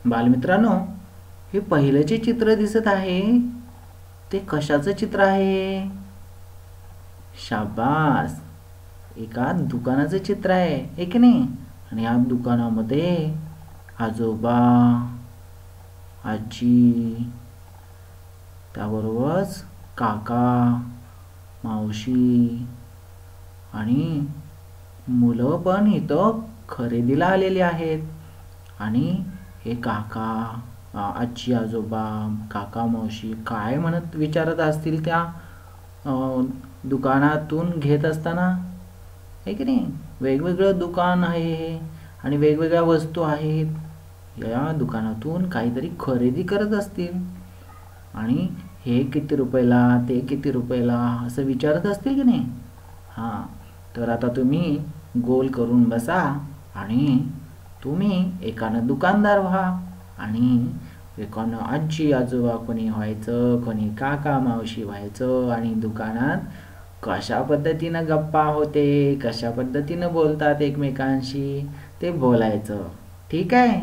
बालमित्रांनो, हे पहिलं जे चित्र दिसत आहे ते कशाचं चित्र आहे? शाबास, एका दुकानाचं चित्र आहे की नाही? आणि या दुकानामध्ये आजोबा, आजी, त्याबरोबरच काका, मावशी आणि मुलं पण इथं खरेदीला आलेली आहेत. आणि हे काका, आजी, आजोबा, काका, मावशी काय म्हणत विचारत असतील त्या दुकानातून घेत असताना, आहे की नाही? वेगवेगळं दुकान आहे आणि वेगवेगळ्या वस्तू आहेत. या दुकानातून काहीतरी खरेदी करत असतील आणि हे किती रुपयाला, ते किती रुपयाला असं विचारत असतील की नाही? हां, तर आता तुम्ही गोल करून बसा आणि तुम्ही एकानं दुकानदार व्हा आणि एकानं आजी आजोबा कोणी व्हायचं, कोणी काका मावशी व्हायचं आणि दुकानात कशा पद्धतीनं गप्पा होते, कशा पद्धतीनं बोलतात एकमेकांशी ते बोलायचं. ठीक आहे?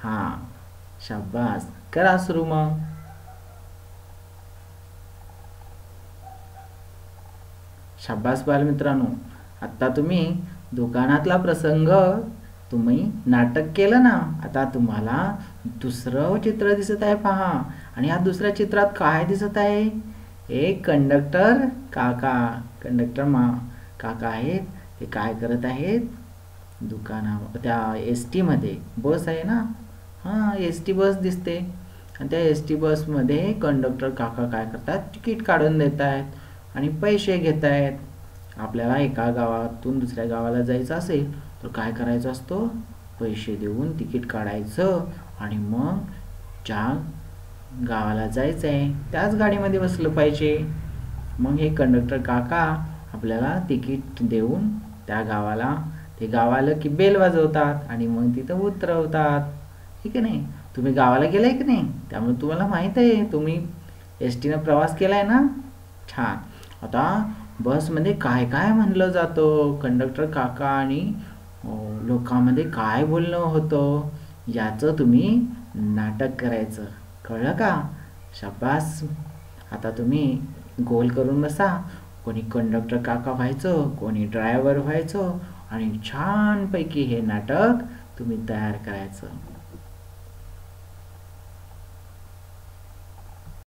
हां, शाबास, करा सुरू मग. शाबास बालमित्रांनो, आत्ता तुम्ही दुकानातला प्रसंग तुम्ही नाटक केलं ना. आता तुम्हाला दुसरं चित्र दिसत आहे पहा. आणि या दुसऱ्या चित्रात काय दिसत आहे? एक कंडक्टर काका, काका आहेत. ते काय करत आहेत? त्या एस टीमध्ये, बस आहे ना, हां, एस टी बस दिसते. आणि त्या एस टी बसमध्ये कंडक्टर काका काय करतात? तिकीट काढून देत आहेत आणि पैसे घेत आहेत. आपल्याला एका गावातून दुसऱ्या गावाला जायचं असेल तर काय करायचं असतं? पैसे देऊन तिकीट काढायचं आणि मग ज्या गावाला जायचं आहे त्याच गाडीमध्ये बसलं पाहिजे. मग हे कंडक्टर काका आपल्याला तिकीट देऊन त्या गावाला, ते गाव आलं की बेल वाजवतात आणि मग तिथं उतरवतात. ठीक आहे नाही? तुम्ही गावाला गेलाय की नाही? त्यामुळे तुम्हाला माहीत आहे, तुम्ही एस टीनं प्रवास केलाय ना. छान. आता बसमध्ये काय काय म्हणलं जातं, कंडक्टर काका आणि लोकांमध्ये काय बोलणं होतं, याचं तुम्ही नाटक करायचं. कळलं का? शाबास. आता तुम्ही गोल करून बसा. कोणी कंडक्टर काका व्हायचं, कोणी ड्रायव्हर व्हायचं आणि छानपैकी हे नाटक तुम्ही तयार करायचं.